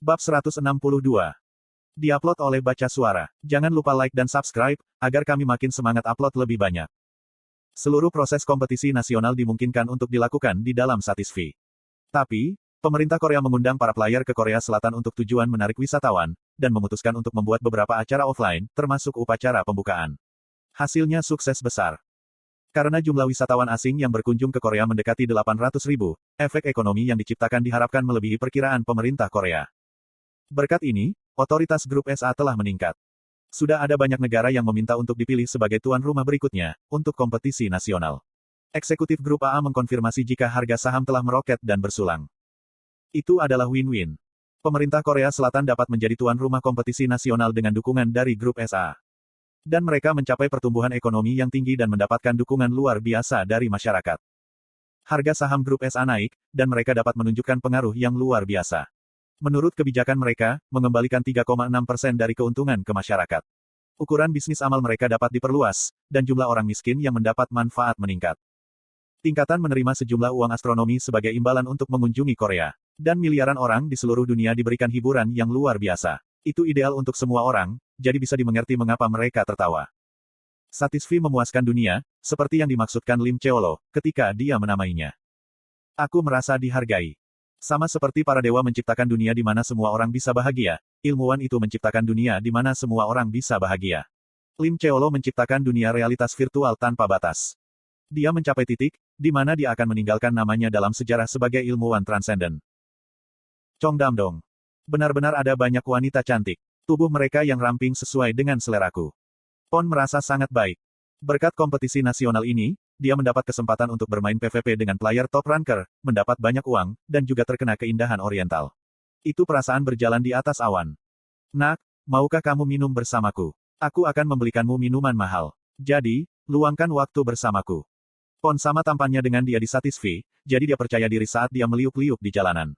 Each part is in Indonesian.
Bab 162. Diupload oleh Baca Suara. Jangan lupa like dan subscribe, agar kami makin semangat upload lebih banyak. Seluruh proses kompetisi nasional dimungkinkan untuk dilakukan di dalam Satisfy. Tapi, pemerintah Korea mengundang para player ke Korea Selatan untuk tujuan menarik wisatawan, dan memutuskan untuk membuat beberapa acara offline, termasuk upacara pembukaan. Hasilnya sukses besar. Karena jumlah wisatawan asing yang berkunjung ke Korea mendekati 800.000, efek ekonomi yang diciptakan diharapkan melebihi perkiraan pemerintah Korea. Berkat ini, otoritas Grup SA telah meningkat. Sudah ada banyak negara yang meminta untuk dipilih sebagai tuan rumah berikutnya, untuk kompetisi nasional. Eksekutif Grup AA mengkonfirmasi jika harga saham telah meroket dan bersulang. Itu adalah win-win. Pemerintah Korea Selatan dapat menjadi tuan rumah kompetisi nasional dengan dukungan dari Grup SA. Dan mereka mencapai pertumbuhan ekonomi yang tinggi dan mendapatkan dukungan luar biasa dari masyarakat. Harga saham Grup SA naik, dan mereka dapat menunjukkan pengaruh yang luar biasa. Menurut kebijakan mereka, mengembalikan 3,6% dari keuntungan ke masyarakat. Ukuran bisnis amal mereka dapat diperluas, dan jumlah orang miskin yang mendapat manfaat meningkat. Tingkatan menerima sejumlah uang astronomi sebagai imbalan untuk mengunjungi Korea. Dan miliaran orang di seluruh dunia diberikan hiburan yang luar biasa. Itu ideal untuk semua orang, jadi bisa dimengerti mengapa mereka tertawa. Satisfy memuaskan dunia, seperti yang dimaksudkan Lim Cheolo, ketika dia menamainya. Aku merasa dihargai. Sama seperti para dewa menciptakan dunia di mana semua orang bisa bahagia, ilmuwan itu menciptakan dunia di mana semua orang bisa bahagia. Lim Cheolo menciptakan dunia realitas virtual tanpa batas. Dia mencapai titik, di mana dia akan meninggalkan namanya dalam sejarah sebagai ilmuwan transenden. Chong Damdong. Benar-benar ada banyak wanita cantik. Tubuh mereka yang ramping sesuai dengan seleraku. Pon merasa sangat baik. Berkat kompetisi nasional ini, dia mendapat kesempatan untuk bermain PVP dengan player top ranker, mendapat banyak uang, dan juga terkena keindahan oriental. Itu perasaan berjalan di atas awan. Nak, maukah kamu minum bersamaku? Aku akan membelikanmu minuman mahal. Jadi, luangkan waktu bersamaku. Pon sama tampannya dengan dia di Satisfy, jadi dia percaya diri saat dia meliuk-liuk di jalanan.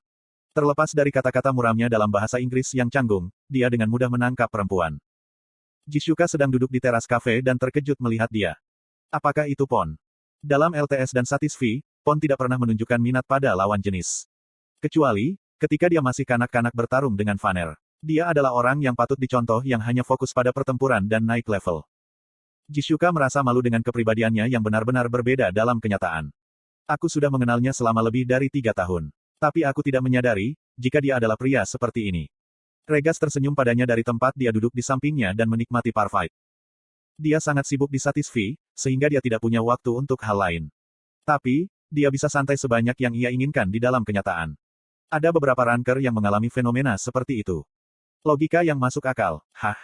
Terlepas dari kata-kata muramnya dalam bahasa Inggris yang canggung, dia dengan mudah menangkap perempuan. Jishuka sedang duduk di teras kafe dan terkejut melihat dia. Apakah itu Pon? Dalam LTS dan Satisfy, Pon tidak pernah menunjukkan minat pada lawan jenis. Kecuali, ketika dia masih kanak-kanak bertarung dengan Vanner. Dia adalah orang yang patut dicontoh yang hanya fokus pada pertempuran dan naik level. Jishuka merasa malu dengan kepribadiannya yang benar-benar berbeda dalam kenyataan. Aku sudah mengenalnya selama lebih dari 3 tahun. Tapi aku tidak menyadari, jika dia adalah pria seperti ini. Regas tersenyum padanya dari tempat dia duduk di sampingnya dan menikmati parfight. Dia sangat sibuk di Satisfy, sehingga dia tidak punya waktu untuk hal lain. Tapi, dia bisa santai sebanyak yang ia inginkan di dalam kenyataan. Ada beberapa ranker yang mengalami fenomena seperti itu. Logika yang masuk akal, hah?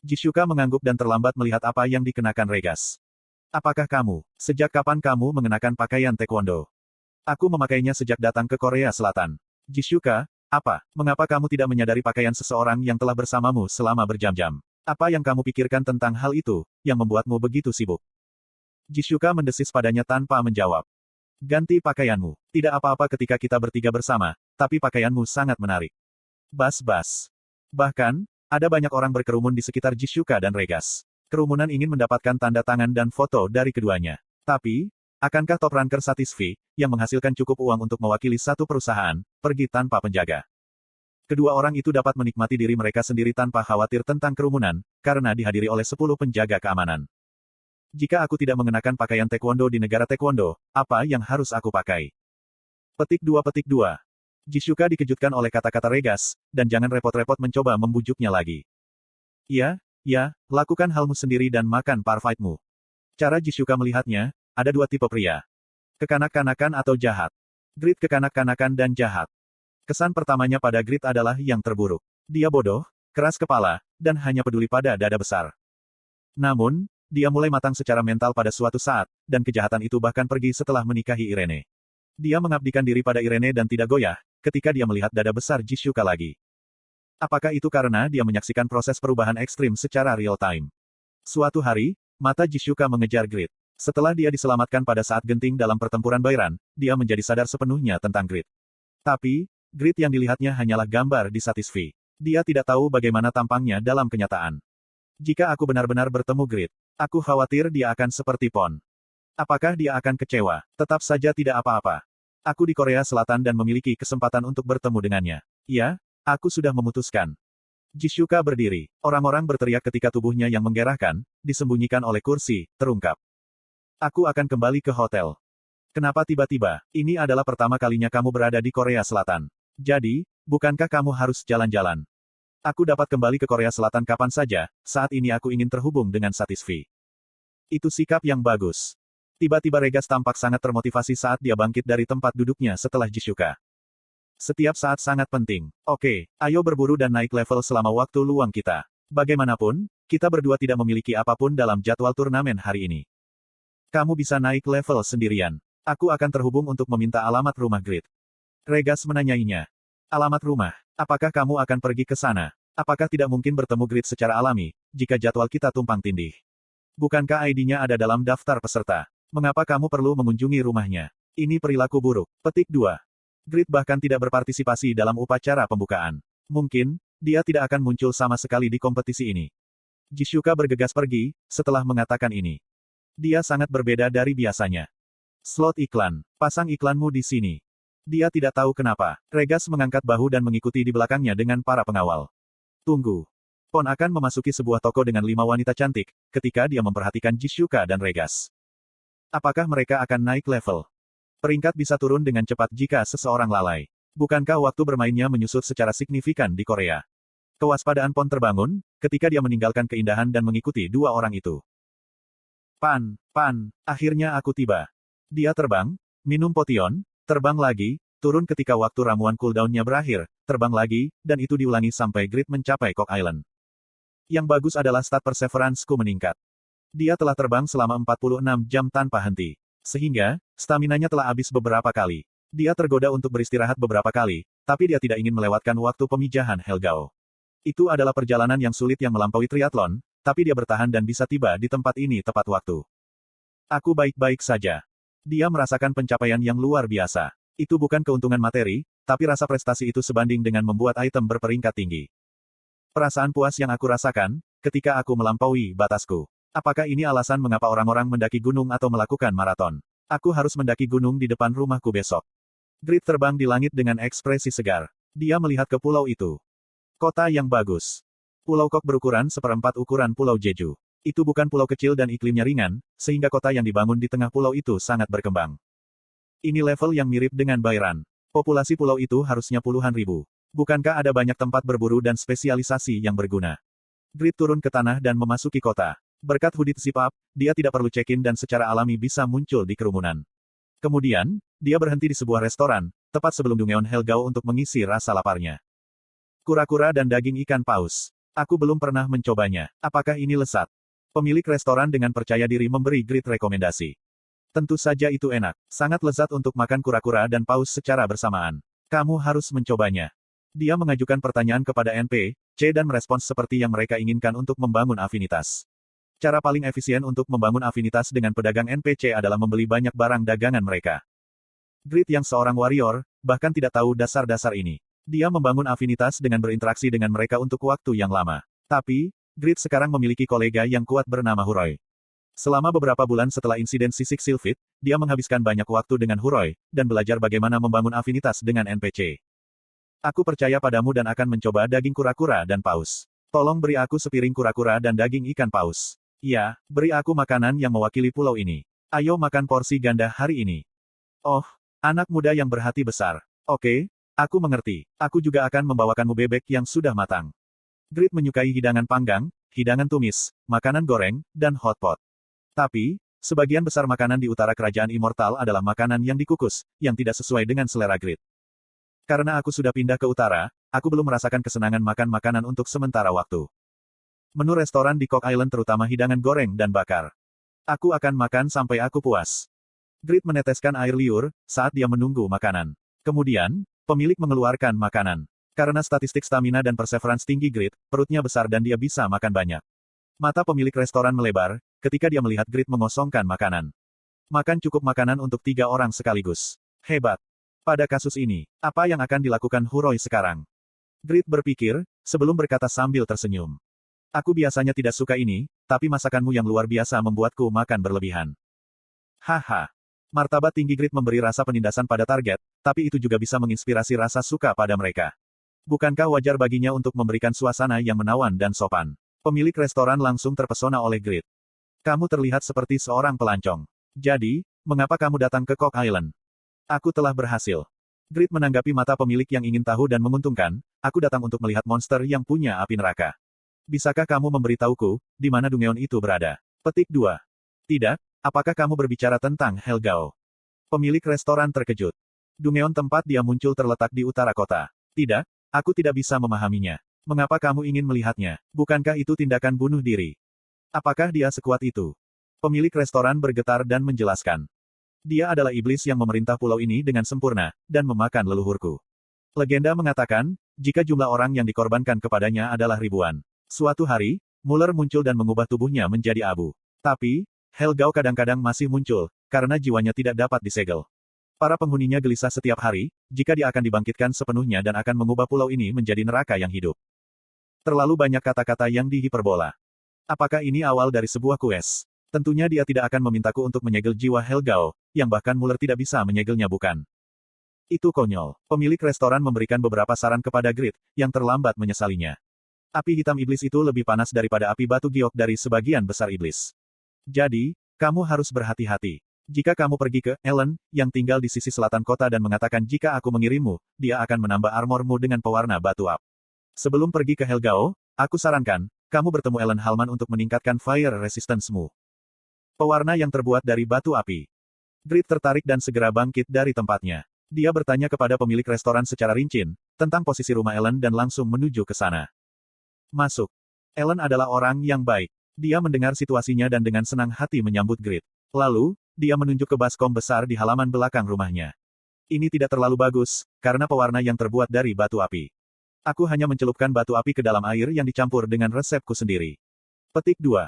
Jishuka mengangguk dan terlambat melihat apa yang dikenakan Regas. Apakah kamu, sejak kapan kamu mengenakan pakaian taekwondo? Aku memakainya sejak datang ke Korea Selatan. Jishuka, apa? Mengapa kamu tidak menyadari pakaian seseorang yang telah bersamamu selama berjam-jam? Apa yang kamu pikirkan tentang hal itu, yang membuatmu begitu sibuk? Jishuka mendesis padanya tanpa menjawab. Ganti pakaianmu. Tidak apa-apa ketika kita bertiga bersama, tapi pakaianmu sangat menarik. Bas-bas. Bahkan, ada banyak orang berkerumun di sekitar Jishuka dan Regas. Kerumunan ingin mendapatkan tanda tangan dan foto dari keduanya. Tapi, akankah top ranker Satisfy, yang menghasilkan cukup uang untuk mewakili satu perusahaan, pergi tanpa penjaga? Kedua orang itu dapat menikmati diri mereka sendiri tanpa khawatir tentang kerumunan, karena dihadiri oleh 10 penjaga keamanan. Jika aku tidak mengenakan pakaian taekwondo di negara taekwondo, apa yang harus aku pakai? Petik 2. Jishuka dikejutkan oleh kata-kata Regas, dan jangan repot-repot mencoba membujuknya lagi. Ya, lakukan halmu sendiri dan makan parfightmu. Cara Jishuka melihatnya, ada 2 tipe pria. Kekanak-kanakan atau jahat. Grit kekanak-kanakan dan jahat. Kesan pertamanya pada Grit adalah yang terburuk. Dia bodoh, keras kepala, dan hanya peduli pada dada besar. Namun, dia mulai matang secara mental pada suatu saat, dan kejahatan itu bahkan pergi setelah menikahi Irene. Dia mengabdikan diri pada Irene dan tidak goyah, ketika dia melihat dada besar Jishuka lagi. Apakah itu karena dia menyaksikan proses perubahan ekstrim secara real-time? Suatu hari, mata Jishuka mengejar Grit. Setelah dia diselamatkan pada saat genting dalam pertempuran Bairan, dia menjadi sadar sepenuhnya tentang Grit. Tapi, Grit yang dilihatnya hanyalah gambar di Satisfy. Dia tidak tahu bagaimana tampangnya dalam kenyataan. Jika aku benar-benar bertemu Grit, aku khawatir dia akan seperti Pon. Apakah dia akan kecewa? Tetap saja tidak apa-apa. Aku di Korea Selatan dan memiliki kesempatan untuk bertemu dengannya. Ya, Aku sudah memutuskan. Jishuka berdiri. Orang-orang berteriak ketika tubuhnya yang menggerahkan, disembunyikan oleh kursi, terungkap. Aku akan kembali ke hotel. Kenapa tiba-tiba? Ini adalah pertama kalinya kamu berada di Korea Selatan. Jadi, bukankah kamu harus jalan-jalan? Aku dapat kembali ke Korea Selatan kapan saja, saat ini aku ingin terhubung dengan Satisfy. Itu sikap yang bagus. Tiba-tiba Regas tampak sangat termotivasi saat dia bangkit dari tempat duduknya setelah Jishuka. Setiap saat sangat penting. Oke, ayo berburu dan naik level selama waktu luang kita. Bagaimanapun, kita berdua tidak memiliki apapun dalam jadwal turnamen hari ini. Kamu bisa naik level sendirian. Aku akan terhubung untuk meminta alamat rumah Grid. Regas menanyainya. Alamat rumah, apakah kamu akan pergi ke sana? Apakah tidak mungkin bertemu Grid secara alami, jika jadwal kita tumpang tindih? Bukankah ID-nya ada dalam daftar peserta? Mengapa kamu perlu mengunjungi rumahnya? Ini perilaku buruk. Petik 2. Grid bahkan tidak berpartisipasi dalam upacara pembukaan. Mungkin, dia tidak akan muncul sama sekali di kompetisi ini. Jishuka bergegas pergi, setelah mengatakan ini. Dia sangat berbeda dari biasanya. Slot iklan. Pasang iklanmu di sini. Dia tidak tahu kenapa. Regas mengangkat bahu dan mengikuti di belakangnya dengan para pengawal. Tunggu. Pon akan memasuki sebuah toko dengan 5 wanita cantik, ketika dia memperhatikan Jishuka dan Regas. Apakah mereka akan naik level? Peringkat bisa turun dengan cepat jika seseorang lalai. Bukankah waktu bermainnya menyusut secara signifikan di Korea? Kewaspadaan Pon terbangun, ketika dia meninggalkan keindahan dan mengikuti dua orang itu. Akhirnya aku tiba. Dia terbang, minum potion, terbang lagi, turun ketika waktu ramuan cooldown-nya berakhir, terbang lagi, dan itu diulangi sampai Grid mencapai Cock Island. Yang bagus adalah stat perseverance-ku meningkat. Dia telah terbang selama 46 jam tanpa henti. Sehingga, staminanya telah habis beberapa kali. Dia tergoda untuk beristirahat beberapa kali, tapi dia tidak ingin melewatkan waktu pemijahan Helgao. Itu adalah perjalanan yang sulit yang melampaui triathlon, tapi dia bertahan dan bisa tiba di tempat ini tepat waktu. Aku baik-baik saja. Dia merasakan pencapaian yang luar biasa. Itu bukan keuntungan materi, tapi rasa prestasi itu sebanding dengan membuat item berperingkat tinggi. Perasaan puas yang aku rasakan, ketika aku melampaui batasku. Apakah ini alasan mengapa orang-orang mendaki gunung atau melakukan maraton? Aku harus mendaki gunung di depan rumahku besok. Grid terbang di langit dengan ekspresi segar. Dia melihat ke pulau itu. Kota yang bagus. Pulau Kok berukuran seperempat ukuran Pulau Jeju. Itu bukan pulau kecil dan iklimnya ringan, sehingga kota yang dibangun di tengah pulau itu sangat berkembang. Ini level yang mirip dengan Bairan. Populasi pulau itu harusnya puluhan ribu. Bukankah ada banyak tempat berburu dan spesialisasi yang berguna? Grid turun ke tanah dan memasuki kota. Berkat hoodie zip up, dia tidak perlu check-in dan secara alami bisa muncul di kerumunan. Kemudian, dia berhenti di sebuah restoran, tepat sebelum Dungeon Helgao untuk mengisi rasa laparnya. Kura-kura dan daging ikan paus. Aku belum pernah mencobanya. Apakah ini lezat? Pemilik restoran dengan percaya diri memberi Grid rekomendasi. Tentu saja itu enak. Sangat lezat untuk makan kura-kura dan paus secara bersamaan. Kamu harus mencobanya. Dia mengajukan pertanyaan kepada NPC dan merespons seperti yang mereka inginkan untuk membangun afinitas. Cara paling efisien untuk membangun afinitas dengan pedagang NPC adalah membeli banyak barang dagangan mereka. Grid yang seorang warrior, bahkan tidak tahu dasar-dasar ini. Dia membangun afinitas dengan berinteraksi dengan mereka untuk waktu yang lama. Tapi, Grid sekarang memiliki kolega yang kuat bernama Huroi. Selama beberapa bulan setelah insiden Sisik Sylphid, dia menghabiskan banyak waktu dengan Huroi, dan belajar bagaimana membangun afinitas dengan NPC. Aku percaya padamu dan akan mencoba daging kura-kura dan paus. Tolong beri aku sepiring kura-kura dan daging ikan paus. Ya, beri aku makanan yang mewakili pulau ini. Ayo makan porsi ganda hari ini. Oh, anak muda yang berhati besar. Oke, aku mengerti. Aku juga akan membawakanmu bebek yang sudah matang. Grid menyukai hidangan panggang, hidangan tumis, makanan goreng, dan hotpot. Tapi, sebagian besar makanan di utara kerajaan Immortal adalah makanan yang dikukus, yang tidak sesuai dengan selera Grid. Karena aku sudah pindah ke utara, aku belum merasakan kesenangan makan makanan untuk sementara waktu. Menu restoran di Cock Island terutama hidangan goreng dan bakar. Aku akan makan sampai aku puas. Grid meneteskan air liur, saat dia menunggu makanan. Kemudian, pemilik mengeluarkan makanan. Karena statistik stamina dan perseverance tinggi Grid, perutnya besar dan dia bisa makan banyak. Mata pemilik restoran melebar, ketika dia melihat Grid mengosongkan makanan. Makan cukup makanan untuk 3 orang sekaligus. Hebat. Pada kasus ini, apa yang akan dilakukan Huroi sekarang? Grid berpikir, sebelum berkata sambil tersenyum. Aku biasanya tidak suka ini, tapi masakanmu yang luar biasa membuatku makan berlebihan. Haha. Martabat tinggi Grid memberi rasa penindasan pada target, tapi itu juga bisa menginspirasi rasa suka pada mereka. Bukankah wajar baginya untuk memberikan suasana yang menawan dan sopan? Pemilik restoran langsung terpesona oleh Grid. Kamu terlihat seperti seorang pelancong. Jadi, mengapa kamu datang ke Cock Island? Aku telah berhasil. Grid menanggapi mata pemilik yang ingin tahu dan menguntungkan, aku datang untuk melihat monster yang punya api neraka. Bisakah kamu memberitahuku, di mana Dungeon itu berada? Petik 2. Tidak, apakah kamu berbicara tentang Helgao? Pemilik restoran terkejut. Dungeon tempat dia muncul terletak di utara kota. Tidak, aku tidak bisa memahaminya. Mengapa kamu ingin melihatnya? Bukankah itu tindakan bunuh diri? Apakah dia sekuat itu? Pemilik restoran bergetar dan menjelaskan. Dia adalah iblis yang memerintah pulau ini dengan sempurna, dan memakan leluhurku. Legenda mengatakan, jika jumlah orang yang dikorbankan kepadanya adalah ribuan. Suatu hari, Muller muncul dan mengubah tubuhnya menjadi abu. Tapi, Helgao kadang-kadang masih muncul, karena jiwanya tidak dapat disegel. Para penghuninya gelisah setiap hari, jika dia akan dibangkitkan sepenuhnya dan akan mengubah pulau ini menjadi neraka yang hidup. Terlalu banyak kata-kata yang dihiperbola. Apakah ini awal dari sebuah quest? Tentunya dia tidak akan memintaku untuk menyegel jiwa Helgao, yang bahkan Muller tidak bisa menyegelnya bukan? Itu konyol. Pemilik restoran memberikan beberapa saran kepada Grid, yang terlambat menyesalinya. Api hitam iblis itu lebih panas daripada api batu giok dari sebagian besar iblis. Jadi, kamu harus berhati-hati. Jika kamu pergi ke Ellen, yang tinggal di sisi selatan kota dan mengatakan jika aku mengirimmu, dia akan menambah armormu dengan pewarna batu up. Sebelum pergi ke Helgao, aku sarankan, kamu bertemu Ellen Halman untuk meningkatkan fire resistance-mu. Pewarna yang terbuat dari batu api. Grid tertarik dan segera bangkit dari tempatnya. Dia bertanya kepada pemilik restoran secara rinci, tentang posisi rumah Ellen dan langsung menuju ke sana. Masuk. Ellen adalah orang yang baik. Dia mendengar situasinya dan dengan senang hati menyambut Grid. Lalu, dia menunjuk ke baskom besar di halaman belakang rumahnya. Ini tidak terlalu bagus, karena pewarna yang terbuat dari batu api. Aku hanya mencelupkan batu api ke dalam air yang dicampur dengan resepku sendiri. Petik 2.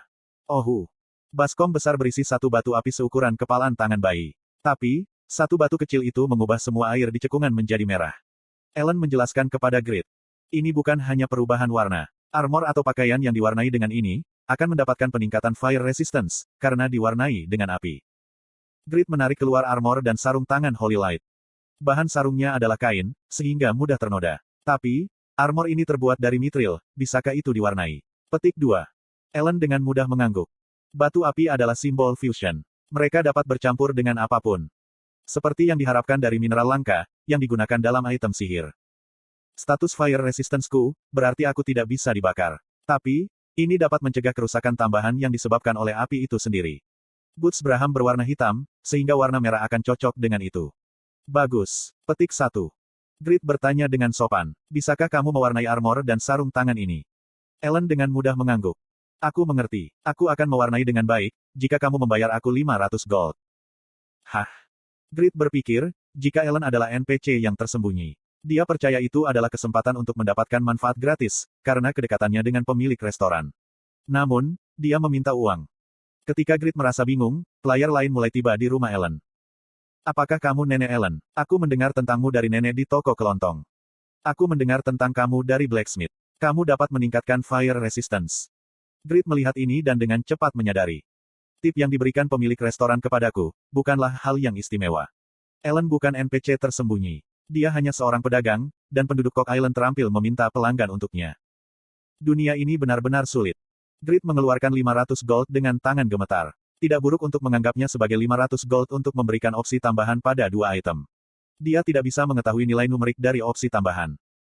Oh. Baskom besar berisi satu batu api seukuran kepalan tangan bayi. Tapi, satu batu kecil itu mengubah semua air di cekungan menjadi merah. Ellen menjelaskan kepada Grid. Ini bukan hanya perubahan warna. Armor atau pakaian yang diwarnai dengan ini, akan mendapatkan peningkatan fire resistance, karena diwarnai dengan api. Grid menarik keluar armor dan sarung tangan Holy Light. Bahan sarungnya adalah kain, sehingga mudah ternoda. Tapi, armor ini terbuat dari mithril, bisakah itu diwarnai? Petik 2. Ellen dengan mudah mengangguk. Batu api adalah simbol fusion. Mereka dapat bercampur dengan apapun. Seperti yang diharapkan dari mineral langka, yang digunakan dalam item sihir. Status fire resistance-ku, berarti aku tidak bisa dibakar. Tapi, ini dapat mencegah kerusakan tambahan yang disebabkan oleh api itu sendiri. Boots Braham berwarna hitam, sehingga warna merah akan cocok dengan itu. Bagus. Petik 1. Grid bertanya dengan sopan. Bisakah kamu mewarnai armor dan sarung tangan ini? Ellen dengan mudah mengangguk. Aku mengerti. Aku akan mewarnai dengan baik, jika kamu membayar aku 500 gold. Hah? Grid berpikir, jika Ellen adalah NPC yang tersembunyi. Dia percaya itu adalah kesempatan untuk mendapatkan manfaat gratis, karena kedekatannya dengan pemilik restoran. Namun, dia meminta uang. Ketika Grid merasa bingung, player lain mulai tiba di rumah Ellen. Apakah kamu nenek Ellen? Aku mendengar tentangmu dari nenek di toko kelontong. Aku mendengar tentang kamu dari blacksmith. Kamu dapat meningkatkan fire resistance. Grid melihat ini dan dengan cepat menyadari. Tip yang diberikan pemilik restoran kepadaku, bukanlah hal yang istimewa. Ellen bukan NPC tersembunyi. Dia hanya seorang pedagang, dan penduduk Cock Island terampil meminta pelanggan untuknya. Dunia ini benar-benar sulit. Grid mengeluarkan 500 gold dengan tangan gemetar. Tidak buruk untuk menganggapnya sebagai 500 gold untuk memberikan opsi tambahan pada dua item. Dia tidak bisa mengetahui nilai numerik dari opsi tambahan.